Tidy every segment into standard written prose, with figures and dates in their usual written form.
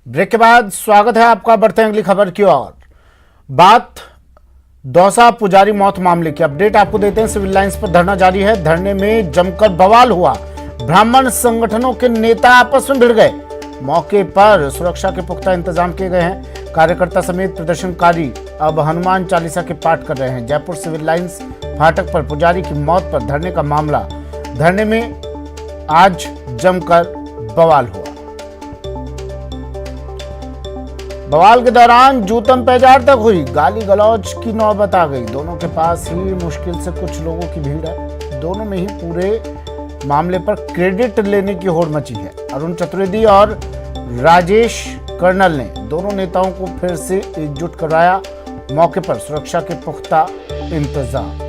Break के बाद स्वागत है आपका। बढ़ते हैं अगली खबर की ओर। बात दौसा पुजारी मौत मामले की अपडेट आपको देते हैं। सिविल लाइंस पर धरना जारी है। धरने में जमकर बवाल हुआ। ब्राह्मण संगठनों के नेता आपस में भिड़ गए। मौके पर सुरक्षा के पुख्ता इंतजाम किए गए हैं। कार्यकर्ता समेत प्रदर्शनकारी अब हनुमान चालीसा के पाठ कर रहे हैं। जयपुर सिविल लाइंस फाटक पर पुजारी की मौत पर धरने का मामला। धरने में आज जमकर बवाल हुआ। बवाल के दौरान जूतम पेजार तक हुई। गाली गलौज की नौबत आ गई। दोनों के पास ही मुश्किल से कुछ लोगों की भीड़ है। दोनों में ही पूरे मामले पर क्रेडिट लेने की होड़ मची है। अरुण चतुर्वेदी और राजेश कर्नल ने दोनों नेताओं को फिर से एकजुट कराया। मौके पर सुरक्षा के पुख्ता इंतजाम।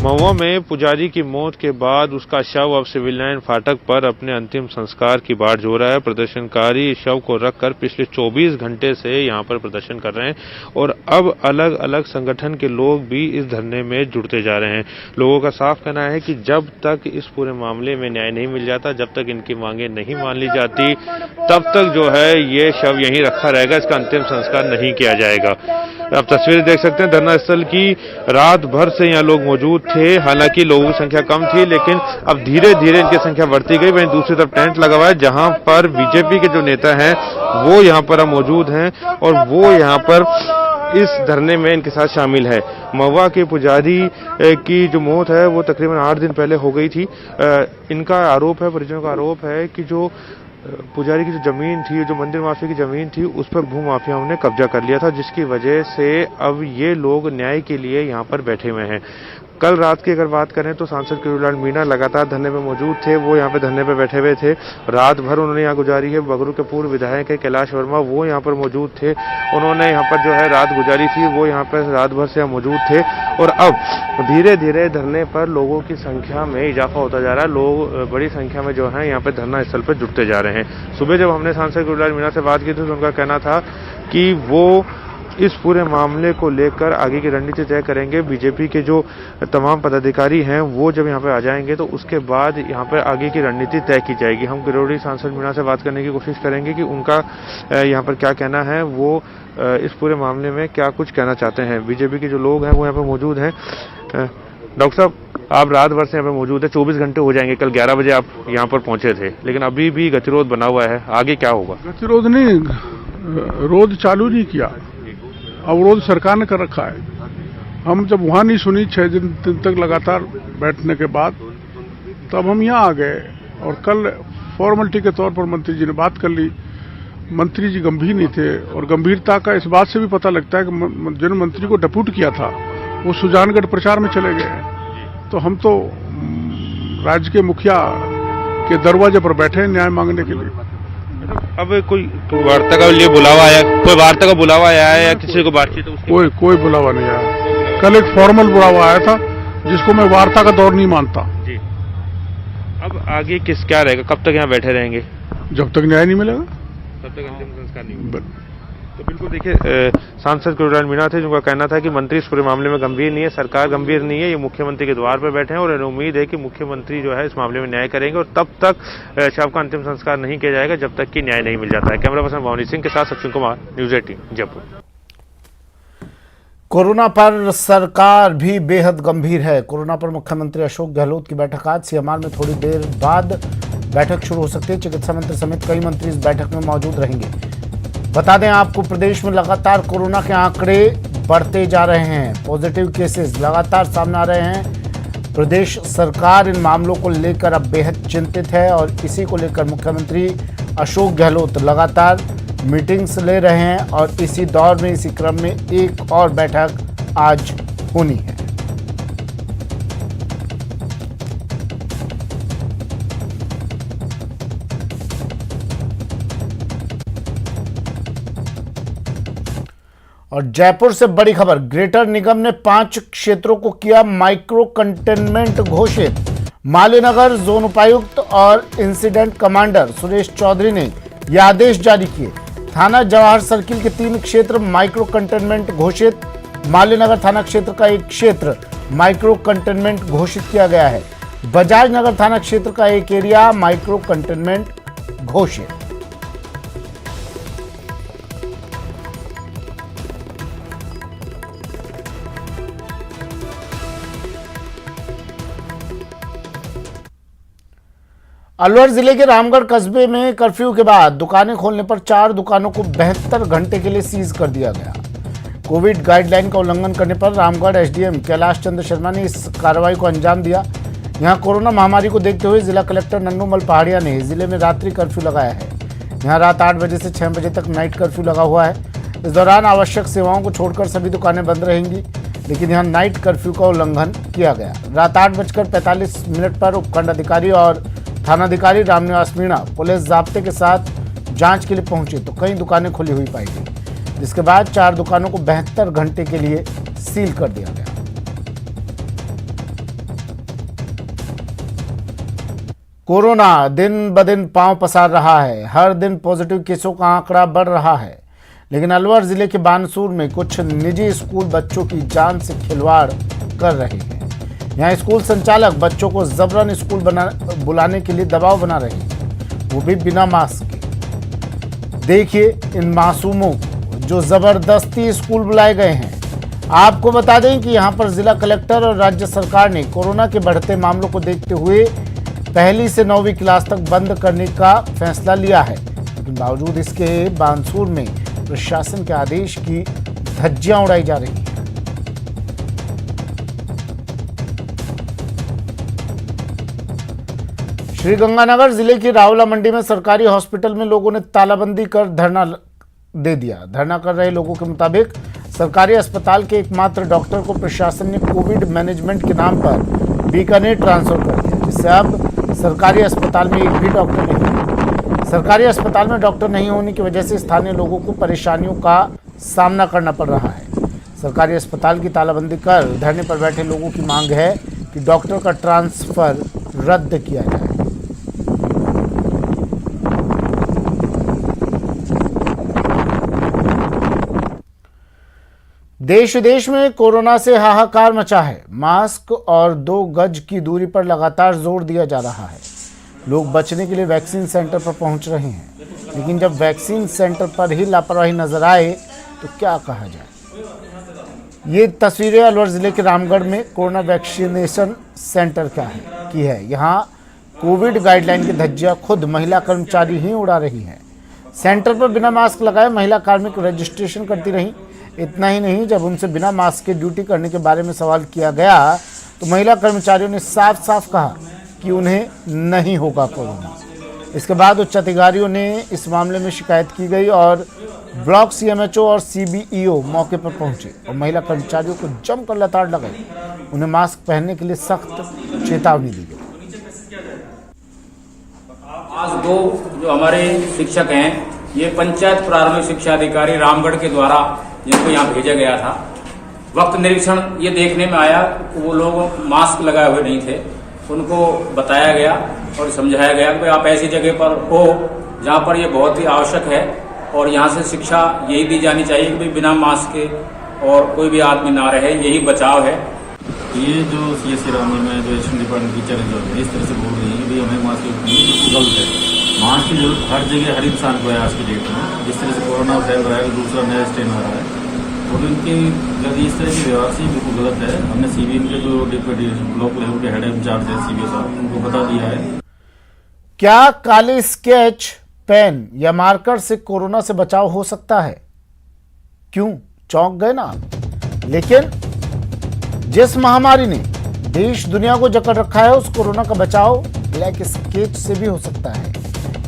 महुआ में पुजारी की मौत के बाद उसका शव अब सिविल लाइन फाटक पर अपने अंतिम संस्कार की बाट जो रहा है। प्रदर्शनकारी इस शव को रखकर पिछले 24 घंटे से यहां पर प्रदर्शन कर रहे हैं और अब अलग अलग संगठन के लोग भी इस धरने में जुड़ते जा रहे हैं। लोगों का साफ कहना है कि जब तक इस पूरे मामले में न्याय नहीं मिल जाता, जब तक इनकी मांगे नहीं मान ली जाती, तब तक जो है ये शव यहीं रखा रहेगा। इसका अंतिम संस्कार नहीं किया जाएगा। आप तस्वीरें देख सकते हैं धरना स्थल की। रात भर से यहाँ लोग मौजूद थे। हालांकि लोगों की संख्या कम थी, लेकिन अब धीरे धीरे इनकी संख्या बढ़ती गई। वहीं दूसरी तरफ टेंट लगा हुआ है जहां पर बीजेपी के जो नेता हैं वो यहाँ पर मौजूद हैं और वो यहाँ पर इस धरने में इनके साथ शामिल है। महुआ के पुजारी की जो मौत है वो तकरीबन 8 दिन पहले हो गई थी। इनका आरोप है, परिजनों का आरोप है कि जो पुजारी की जो जमीन थी, जो मंदिर माफिया की जमीन थी, उस पर भू माफियाओं ने कब्जा कर लिया था, जिसकी वजह से अब ये लोग न्याय के लिए यहाँ पर बैठे हुए हैं। कल रात की अगर बात करें तो सांसद किरोड़ीलाल मीणा लगातार धरने में मौजूद थे। वो यहाँ पे धरने पे बैठे हुए थे। रात भर उन्होंने यहाँ गुजारी है। बगरू के पूर्व विधायक है कैलाश वर्मा, वो यहाँ पर मौजूद थे। उन्होंने यहाँ पर जो है रात गुजारी थी। वो यहाँ पर रात भर से यहाँ मौजूद थे और अब धीरे धीरे धरने पर लोगों की संख्या में इजाफा होता जा रहा है। लोग बड़ी संख्या में जो है यहाँ पे धरना स्थल पर जुटते जा रहे हैं। सुबह जब हमने सांसद किरोड़ीलाल मीणा से बात की थी तो उनका कहना था कि वो इस पूरे मामले को लेकर आगे की रणनीति तय करेंगे। बीजेपी के जो तमाम पदाधिकारी हैं वो जब यहाँ पे आ जाएंगे तो उसके बाद यहाँ पर आगे की रणनीति तय की जाएगी। हम किरोड़ी सांसद मीणा से बात करने की कोशिश करेंगे कि उनका यहाँ पर क्या कहना है, वो इस पूरे मामले में क्या कुछ कहना चाहते हैं। बीजेपी के जो लोग हैं वो यहाँ पर मौजूद हैं। डॉक्टर साहब, आप रात भर से यहाँ पे मौजूद है। 24 घंटे हो जाएंगे। कल 11 बजे आप यहाँ पर पहुंचे थे, लेकिन अभी भी गतिरोध बना हुआ है। आगे क्या होगा? गतिरोध नहीं, रोध चालू नहीं किया, अवरोध सरकार ने कर रखा है। हम जब वहां नहीं सुनी 6 दिन तक लगातार बैठने के बाद, तब हम यहाँ आ गए और कल फॉर्मेलिटी के तौर पर मंत्री जी ने बात कर ली। मंत्री जी गंभीर नहीं थे और गंभीरता का इस बात से भी पता लगता है कि जिन मंत्री को डिप्यूट किया था वो सुजानगढ़ प्रचार में चले गए हैं। तो हम तो राज्य के मुखिया के दरवाजे पर बैठे हैं न्याय मांगने के लिए। अब कोई वार्ता का लिए बुलावा आया? कोई वार्ता का बुलावा आया है या किसी को बातचीत? कोई बुलावा नहीं आया। कल एक फॉर्मल बुलावा आया था जिसको मैं वार्ता का दौर नहीं मानता जी। अब आगे क्या रहेगा? कब तक यहाँ बैठे रहेंगे? जब तक न्याय नहीं मिलेगा तब तक अंतिम संस्कार नहीं होगा। तो बिल्कुल देखिए, सांसद किरोड़ीलाल मीणा थे जिनका कहना था कि मंत्री इस पूरे मामले में गंभीर नहीं है, सरकार गंभीर नहीं है, ये मुख्यमंत्री के द्वार पर बैठे हैं और इन्हें उम्मीद है कि मुख्यमंत्री जो है इस मामले में न्याय करेंगे और तब तक शव का अंतिम संस्कार नहीं किया जाएगा जब तक कि न्याय नहीं मिल जाता है। कैमरा पर्सन भवानी सिंह के साथ सचिन कुमार, न्यूज़ 18 जयपुर। कोरोना पर सरकार भी बेहद गंभीर है। कोरोना पर मुख्यमंत्री अशोक गहलोत की बैठक आज। सीएमआर में थोड़ी देर बाद बैठक शुरू हो सकती है। चिकित्सा मंत्री समेत कई मंत्री इस बैठक में मौजूद रहेंगे। बता दें आपको, प्रदेश में लगातार कोरोना के आंकड़े बढ़ते जा रहे हैं। पॉजिटिव केसेस लगातार सामने आ रहे हैं। प्रदेश सरकार इन मामलों को लेकर अब बेहद चिंतित है और इसी को लेकर मुख्यमंत्री अशोक गहलोत लगातार मीटिंग्स ले रहे हैं और इसी दौर में, इसी क्रम में एक और बैठक आज होनी है। और जयपुर से बड़ी खबर, ग्रेटर निगम ने 5 क्षेत्रों को किया माइक्रो कंटेनमेंट घोषित। मालेनगर जोन उपायुक्त और इंसिडेंट कमांडर सुरेश चौधरी ने यह आदेश जारी किए। थाना जवाहर सर्किल के 3 क्षेत्र माइक्रो कंटेनमेंट घोषित। मालेनगर थाना क्षेत्र का एक क्षेत्र माइक्रो कंटेनमेंट घोषित किया गया है। बजाज नगर थाना क्षेत्र का एक एरिया माइक्रो कंटेनमेंट घोषित। अलवर जिले के रामगढ़ कस्बे में कर्फ्यू के बाद दुकानें खोलने पर 4 दुकानों को 72 घंटे के लिए सीज कर दिया गया। कोविड गाइडलाइन का उल्लंघन करने पर रामगढ़ एसडीएम कैलाश चंद्र शर्मा ने इस कार्रवाई को अंजाम दिया। यहां कोरोना महामारी को देखते हुए जिला कलेक्टर नन्नूमल पहाड़िया ने जिले में रात्रि कर्फ्यू लगाया है। यहां रात 8 बजे से 6 बजे तक नाइट कर्फ्यू लगा हुआ है। इस दौरान आवश्यक सेवाओं को छोड़कर सभी दुकानें बंद रहेंगी, लेकिन यहां नाइट कर्फ्यू का उल्लंघन किया गया। रात 8:45 पर उपखंड अधिकारी और थानाधिकारी रामनिवास मीणा पुलिस जाब्ते के साथ जांच के लिए पहुंचे तो कई दुकानें खुली हुई पाई गई, जिसके बाद 4 दुकानों को 72 घंटे के लिए सील कर दिया गया। कोरोना दिन ब दिन पांव पसार रहा है। हर दिन पॉजिटिव केसों का आंकड़ा बढ़ रहा है, लेकिन अलवर जिले के बानसूर में कुछ निजी स्कूल बच्चों की जान से खिलवाड़ कर रहे हैं। यहाँ स्कूल संचालक बच्चों को जबरन स्कूल बुलाने के लिए दबाव बना रहे हैं, वो भी बिना मास्क के। देखिए इन मासूमों को जो जबरदस्ती स्कूल बुलाए गए हैं। आपको बता दें कि यहाँ पर जिला कलेक्टर और राज्य सरकार ने कोरोना के बढ़ते मामलों को देखते हुए 1ली से 9वीं क्लास तक बंद करने का फैसला लिया है, लेकिन बावजूद इसके बानसूर में प्रशासन के आदेश की धज्जियां उड़ाई जा रही हैं। श्रीगंगानगर जिले की रावला मंडी में सरकारी हॉस्पिटल में लोगों ने तालाबंदी कर धरना दे दिया। धरना कर रहे लोगों के मुताबिक सरकारी अस्पताल के एकमात्र डॉक्टर को प्रशासन ने कोविड मैनेजमेंट के नाम पर बीकानेर ट्रांसफर कर दिया, जिससे अब सरकारी अस्पताल में एक भी डॉक्टर नहीं है। सरकारी अस्पताल में डॉक्टर नहीं होने की वजह से स्थानीय लोगों को परेशानियों का सामना करना पड़ रहा है। सरकारी अस्पताल की तालाबंदी कर धरने पर बैठे लोगों की मांग है कि डॉक्टर का ट्रांसफर रद्द किया जाए। देश विदेश में कोरोना से हाहाकार मचा है। मास्क और 2 गज की दूरी पर लगातार जोर दिया जा रहा है। लोग बचने के लिए वैक्सीन सेंटर पर पहुंच रहे हैं, लेकिन जब वैक्सीन सेंटर पर ही लापरवाही नजर आए तो क्या कहा जाए। ये तस्वीरें अलवर जिले के रामगढ़ में कोरोना वैक्सीनेशन सेंटर की है। यहाँ कोविड गाइडलाइन की धज्जियां खुद महिला कर्मचारी ही उड़ा रही हैं। सेंटर पर बिना मास्क लगाए महिला कार्मिक रजिस्ट्रेशन करती रहीं। इतना ही नहीं, जब उनसे बिना मास्क के ड्यूटी करने के बारे में सवाल किया गया तो महिला कर्मचारियों ने साफ साफ कहा कि उन्हें नहीं होगा कोरोना। इसके बाद उच्च अधिकारियों ने इस मामले में शिकायत की गई और ब्लॉक सीएमएचओ और सीबीईओ मौके पर पहुंचे और महिला कर्मचारियों को जमकर लताड़ लगाई। उन्हें मास्क पहनने के लिए सख्त चेतावनी दी गई। आज 2 जो हमारे शिक्षक हैं, ये पंचायत प्रारंभिक शिक्षा अधिकारी रामगढ़ के द्वारा जिनको यहाँ भेजा गया था, वक्त निरीक्षण ये देखने में आया वो लोग मास्क लगाए हुए नहीं थे। उनको बताया गया और समझाया गया कि आप ऐसी जगह पर हो जहाँ पर ये बहुत ही आवश्यक है और यहाँ से शिक्षा यही दी जानी चाहिए कि बिना मास्क के और कोई भी आदमी ना रहे, यही बचाव है। ये जो सीएससी रामगढ़ में जो एजुकेशन डिपार्टमेंट टीचर जो है इस तरह से बोल रही है कि हमें मास्क की गलत है। मास्क की जरूरत हर जगह हर इंसान को है आज की डेट में। जिस तरह से कोरोना फैल रहा है, दूसरा नया स्ट्रेन आ रहा है और इनकी यदि इस तरह की व्यवहार से बिल्कुल गलत है। हमने सीबीएम के जो डिप्टी ब्लॉक लेवल के हेड इंचार्ज है सीबीओ साहब, उनको बता दिया है। क्या काले स्केच पेन या मार्कर से कोरोना से बचाव हो सकता है? क्यों चौंक गए ना? लेकिन जिस महामारी ने देश दुनिया को जकड़ रखा है, उस कोरोना का बचाव ब्लैक स्केच से भी हो सकता है।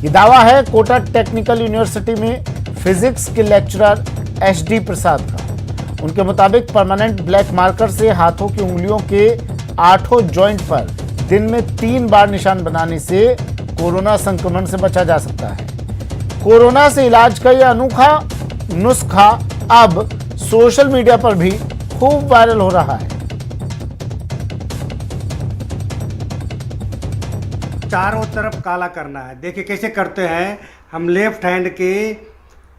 ये दावा है कोटा टेक्निकल यूनिवर्सिटी में फिजिक्स के लेक्चरर एचडी प्रसाद का। उनके मुताबिक परमानेंट ब्लैक मार्कर से हाथों की उंगलियों के 8 जॉइंट पर दिन में 3 बार निशान बनाने से कोरोना संक्रमण से बचा जा सकता है। कोरोना से इलाज का यह अनोखा नुस्खा अब सोशल मीडिया पर भी खूब वायरल हो रहा है। चारों तरफ काला करना है। देखिए कैसे करते हैं हम। लेफ्ट हैंड के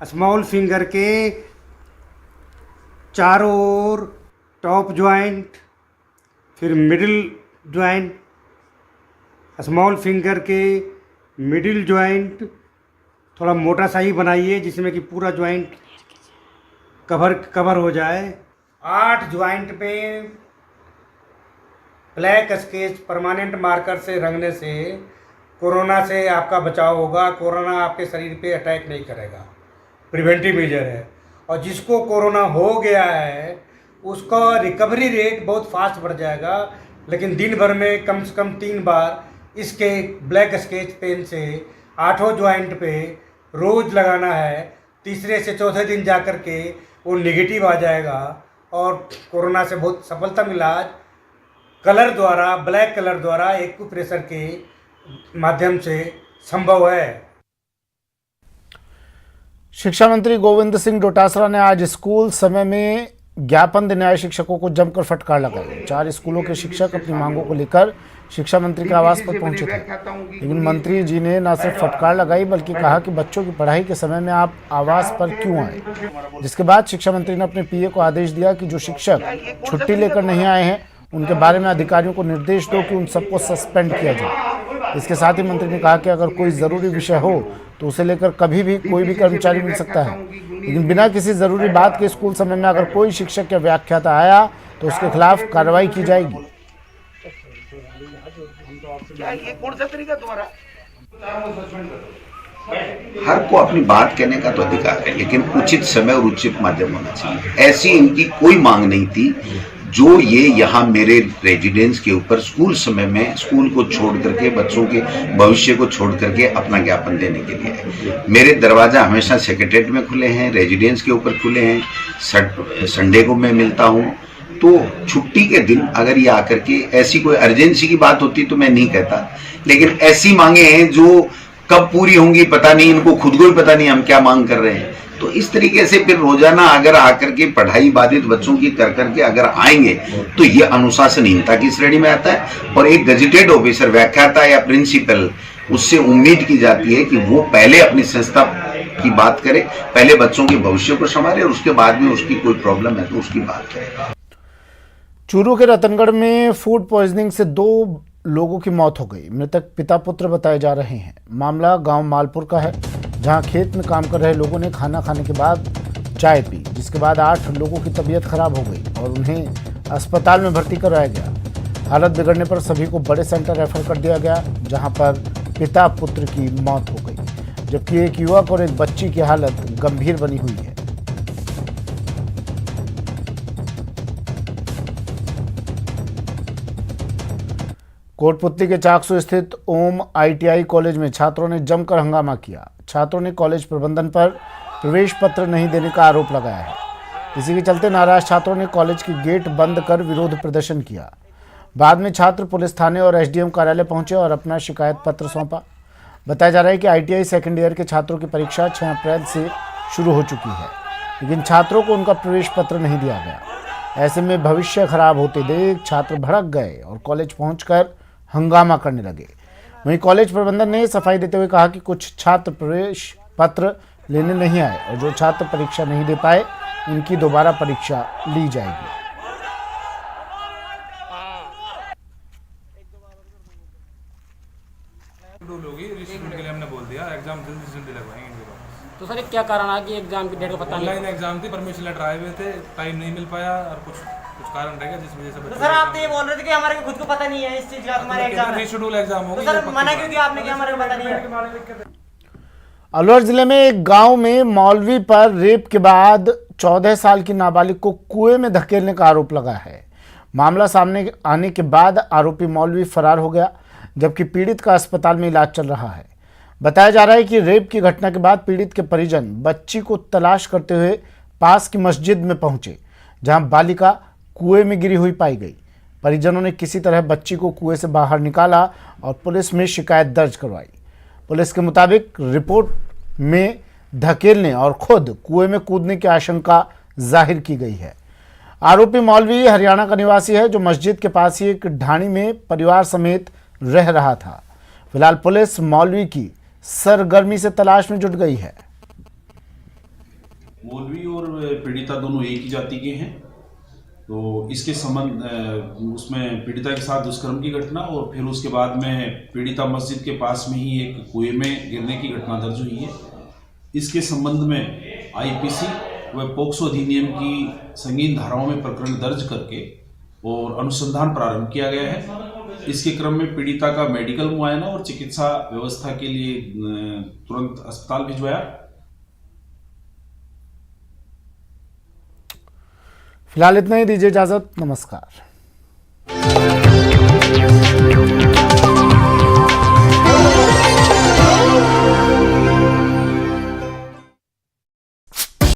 स्मॉल फिंगर के चारों ओर टॉप ज्वाइंट, फिर मिडिल ज्वाइंट, स्मॉल फिंगर के मिडिल ज्वाइंट थोड़ा मोटा सा ही बनाइए जिसमें कि पूरा ज्वाइंट कवर हो जाए। 8 ज्वाइंट पे ब्लैक स्केच परमानेंट मार्कर से रंगने से कोरोना से आपका बचाव होगा। कोरोना आपके शरीर पे अटैक नहीं करेगा, प्रिवेंटिव मेजर है। और जिसको कोरोना हो गया है उसका रिकवरी रेट बहुत फास्ट बढ़ जाएगा, लेकिन दिन भर में कम से कम 3 बार इसके ब्लैक स्केच पेन से 8 ज्वाइंट पे रोज़ लगाना है। तीसरे से चौथे दिन जा कर के वो नेगेटिव आ जाएगा और कोरोना से बहुत सफलतम इलाज कलर द्वारा, ब्लैक कलर द्वारा एक्यूप्रेशर के माध्यम से संभव है। शिक्षा मंत्री गोविंद सिंह डोटासरा ने आज स्कूल समय में ज्ञापन देने आए शिक्षकों को जमकर फटकार लगाई। 4 स्कूलों के शिक्षक अपनी मांगों को लेकर शिक्षा मंत्री के आवास पर पहुंचे थे, लेकिन मंत्री जी ने न सिर्फ फटकार लगाई बल्कि कहा कि बच्चों की पढ़ाई के समय में आप आवास पर क्यों आए। जिसके बाद शिक्षा मंत्री ने अपने पीए को आदेश दिया कि जो शिक्षक छुट्टी लेकर नहीं आए हैं उनके बारे में अधिकारियों को निर्देश दो कि उन सबको सस्पेंड किया जाए। इसके साथ ही मंत्री ने कहा कि अगर कोई ज़रूरी विषय हो तो उसे लेकर कभी भी कोई भी कर्मचारी मिल सकता है, लेकिन बिना किसी ज़रूरी बात के स्कूल समय में अगर कोई शिक्षक या व्याख्याता आया तो उसके खिलाफ कार्रवाई की जाएगी। हर को अपनी बात कहने का तो अधिकार है, लेकिन उचित समय और उचित माध्यम होना चाहिए। ऐसी इनकी कोई मांग नहीं थी जो ये यहाँ मेरे रेजिडेंस के ऊपर स्कूल समय में स्कूल को छोड़ करके, बच्चों के भविष्य को छोड़ करके अपना ज्ञापन देने के लिए। मेरे दरवाजा हमेशा सेक्रेटरीट में खुले हैं, रेजिडेंस के ऊपर खुले हैं। संडे को मैं मिलता हूँ, तो छुट्टी के दिन अगर ये आकर के ऐसी कोई अर्जेंसी की बात होती तो मैं नहीं कहता, लेकिन ऐसी मांगे हैं जो कब पूरी होंगी पता नहीं, इनको खुद को ही पता नहीं हम क्या मांग कर रहे हैं। तो इस तरीके से फिर रोजाना अगर आकर के पढ़ाई बाधित बच्चों की कर करके अगर आएंगे तो ये अनुशासनहीनता की श्रेणी में आता है। और एक गजेटेड ऑफिसर, व्याख्याता या प्रिंसिपल, उससे उम्मीद की जाती है कि वो पहले अपनी संस्था की बात करे, पहले बच्चों के भविष्य को संभाले और उसके बाद में उसकी कोई प्रॉब्लम है तो उसकी बात करे। चूरू के रतनगढ़ में फूड पॉइजनिंग से 2 लोगों की मौत हो गई। मृतक पिता पुत्र बताए जा रहे हैं। मामला गांव मालपुर का है, जहां खेत में काम कर रहे लोगों ने खाना खाने के बाद चाय पी, जिसके बाद 8 लोगों की तबीयत खराब हो गई और उन्हें अस्पताल में भर्ती कराया गया। हालत बिगड़ने पर सभी को बड़े सेंटर रेफर कर दिया गया, जहां पर पिता पुत्र की मौत हो गई, जबकि एक युवक और एक बच्ची की हालत गंभीर बनी हुई है। कोटपुतली के चाकसू स्थित ओम ITI कॉलेज में छात्रों ने जमकर हंगामा किया। छात्रों ने कॉलेज प्रबंधन पर प्रवेश पत्र नहीं देने का आरोप लगाया है। इसी के चलते नाराज छात्रों ने कॉलेज की गेट बंद कर विरोध प्रदर्शन किया। बाद में छात्र पुलिस थाने और SDM कार्यालय पहुंचे और अपना शिकायत पत्र सौंपा। बताया जा रहा है कि ITI सेकेंड ईयर के छात्रों की परीक्षा 6 अप्रैल से शुरू हो चुकी है, लेकिन छात्रों को उनका प्रवेश पत्र नहीं दिया गया। ऐसे में भविष्य खराब होते देख छात्र भड़क गए और कॉलेज पहुंचकर हंगामा करने लगे। वहीं कॉलेज प्रबंधन ने सफाई देते हुए कहा कि कुछ छात्र प्रवेश पत्र लेने नहीं आए और जो छात्र परीक्षा नहीं दे पाए उनकी दोबारा परीक्षा ली जाएगी। के लिए हमने बोल दिया एग्जाम जल्दी लगवाएंगे इनके पास। तो सर क्या कारण है कि एग्जाम की डेट का पता नहीं? ऑनलाइन एग्जाम थी, परमिशन लेटर आए हुए थे, टाइम नहीं मिल पाया और कुछ कारण रहेगा जिस वजह से। तो सर आप तो ये बोल रहे थे कि हमारे खुद को पता नहीं है इस चीज का, हमारे एग्जाम है, शेड्यूल एग्जाम होगा। तो सर मना क्यों किया आपने कि हमारे को पता नहीं है? अलवर जिले में एक गांव में मौलवी पर रेप के बाद 14 साल की नाबालिग को कुएं में धकेलने का आरोप लगा है। मामला सामने आने के बाद आरोपी मौलवी फरार हो गया, जबकि पीड़ित का अस्पताल में इलाज चल रहा है। बताया जा रहा है कि रेप की घटना के बाद पीड़ित के परिजन बच्ची को तलाश करते हुए पास की मस्जिद में पहुंचे, जहां बालिका कुएं में गिरी हुई पाई गई। परिजनों ने किसी तरह बच्ची को कुएं से बाहर निकाला और पुलिस में शिकायत दर्ज करवाई। पुलिस के मुताबिक रिपोर्ट में धकेलने और खुद कुएं में कूदने की आशंका जाहिर की गई है। आरोपी मौलवी हरियाणा का निवासी है, जो मस्जिद के पास ही एक ढाणी में परिवार समेत रह रहा था। फिलहाल पुलिस मौलवी की सरगर्मी से तलाश में जुट गई है। मौलवी और पीड़िता दोनों एक ही जाति के हैं, तो इसके संबंध उसमें पीड़िता के साथ दुष्कर्म की घटना और फिर उसके बाद में पीड़िता मस्जिद के पास में ही एक कुएं में गिरने की घटना दर्ज हुई है। इसके संबंध में आईपीसी व पोक्सो अधिनियम की संगीन धाराओं में प्रकरण दर्ज करके और अनुसंधान प्रारंभ किया गया है। इसके क्रम में पीड़िता का मेडिकल मुआयना और चिकित्सा व्यवस्था के लिए तुरंत अस्पताल भिजवाया। फिलहाल इतना ही, दीजिए इजाजत, नमस्कार।